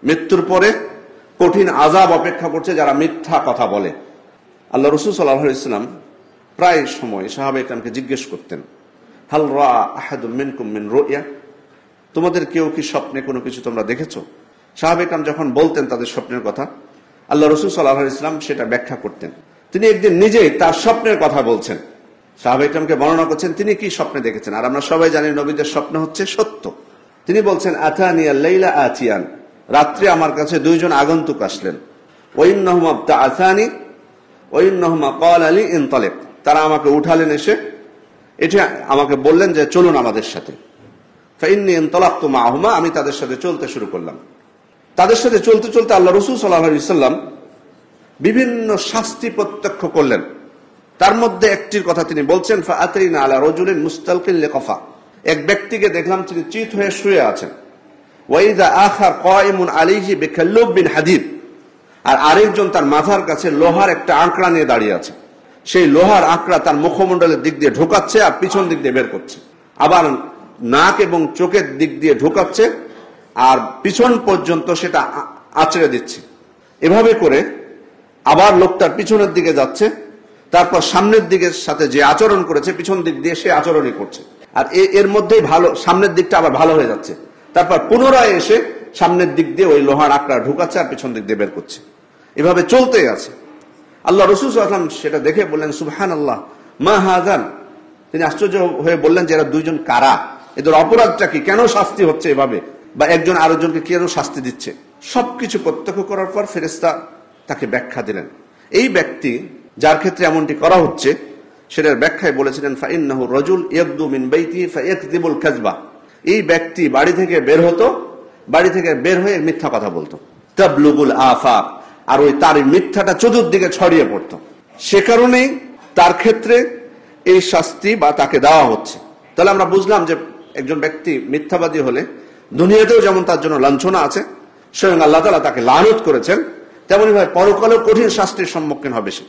মৃত্যুর পরে কঠিন আযাব অপেক্ষা করছে যারা মিথ্যা কথা বলে। আল্লাহ রাসূল সাল্লাল্লাহু আলাইহি ওয়াসাল্লাম প্রায় সময় সাহাবায়ে কেরামকে জিজ্ঞেস করতেন, হাল রাআ আহাদুম মিনকুম মিন রুয়া, তোমাদের কেউ কি স্বপ্নে কোনো কিছু তোমরা দেখেছো? সাহাবায়ে কেরাম যখন বলতেন তাদের স্বপ্নের কথা, আল্লাহ রাসূল সাল্লাল্লাহু আলাইহি ওয়াসাল্লাম সেটা ব্যাখ্যা করতেন। তিনি একদিন নিজেই তার স্বপ্নের কথা বলছেন, সাহাবায়ে কেরামকে বর্ণনা করছেন তিনি কি স্বপ্নে দেখেছেন। আর আমরা সবাই জানি নবীদের স্বপ্ন হচ্ছে সত্য। তিনি বলছেন, আতানিয়াল লাইলা আতিয়ান, রাত্রে আমার কাছে দুইজন আগন্তুক আসলেন, ওয়াইন্নাহুমা তাআসানি ওয়াইন্নাহুমা ক্বালা লি ইনতালিক, তারা আমাকে উঠালেন, এসে এটা আমাকে বললেন যে চলুন আমাদের সাথে। ফাইন্নী ইনতালাকতু মাআহুমা, আমি তাদের সাথে চলতে শুরু করলাম। তাদের সাথে চলতে চলতে আল্লাহ রাসূল সাল্লাল্লাহু আলাইহি ওয়াসাল্লাম বিভিন্ন শাস্তি প্রত্যক্ষ করলেন। তার মধ্যে একটির কথা তিনি বলছেন, ফাআতাইনা আলা রাজুলিন মুস্তালকিল লিকাফা, এক ব্যক্তিকে দেখলাম তিনি চিত হয়ে শুয়ে আছেন। ওয়াইদা আখার কায়িমুন আলাইহি বিকাল্লুব বিন হাদিদ, আর আরেকজন তার মাথার কাছে লোহার একটা আঁকড়া নিয়ে দাঁড়িয়ে আছে। সেই লোহার আঁকড়া তার মুখমণ্ডলের দিক দিয়ে ঢোকাচ্ছে আর পিছন দিক দিয়ে বের করছে, আবার নাক এবং চোখের দিক দিয়ে ঢোকাচ্ছে আর পিছন পর্যন্ত সেটা আঁচড়ে দিচ্ছে। এভাবে করে আবার লোকটার পিছনের দিকে যাচ্ছে, তারপর সামনের দিকের সাথে যে আচরণ করেছে পিছন দিক দিয়ে সে আচরণই করছে, আর এর মধ্যেই ভালো সামনের দিকটা আবার ভালো হয়ে যাচ্ছে। তারপর পুনরায় এসে সামনের দিক দিয়ে ওই লোহার আঁকড়া ঢুকাচ্ছে আর পিছন দিক দিয়ে বের করছে। এভাবে চলতেই আছে। আল্লাহ রাসূল সাল্লাল্লাহু আলাইহি ওয়াসাল্লাম সেটা দেখে বললেন, সুবহানাল্লাহ মা হাযান, তিনি আশ্চর্য হয়ে বললেন যে এরা দুইজন কারা, এদের অপরাধটা কি, কেন শাস্তি হচ্ছে এভাবে, বা একজন আরেকজনকে কেন শাস্তি দিচ্ছে। সবকিছু প্রত্যক্ষ করার পর ফেরেশতা তাকে ব্যাখ্যা দিলেন। এই ব্যক্তি যার ক্ষেত্রে এমনটি করা হচ্ছে সেটার ব্যাখ্যায় বলেছিলেন, ফাইন্নাহু রাজুল ইয়াগদু মিন বাইতিহি ফায়াকযিবুল কাযবা, এই ব্যক্তি বাড়ি থেকে বের হতো, বাড়ি থেকে বের হয়ে মিথ্যা কথা বলতো, তাবলুগুল আফাক, আর ওই তার মিথ্যাটা চতুর্দিকে ছড়িয়ে পড়তো। সে কারণেই তার ক্ষেত্রে এই শাস্তি বা তাকে দেওয়া হচ্ছে। তাহলে আমরা বুঝলাম যে একজন ব্যক্তি মিথ্যাবাদী হলে দুনিয়াতেও যেমন তার জন্য লাঞ্ছনা আছে, স্বয়ং আল্লাহ তাআলা তাকে লানত করেছেন, তেমনি ভাবে পরকালেও কঠিন শাস্তির সম্মুখীন হবে সে।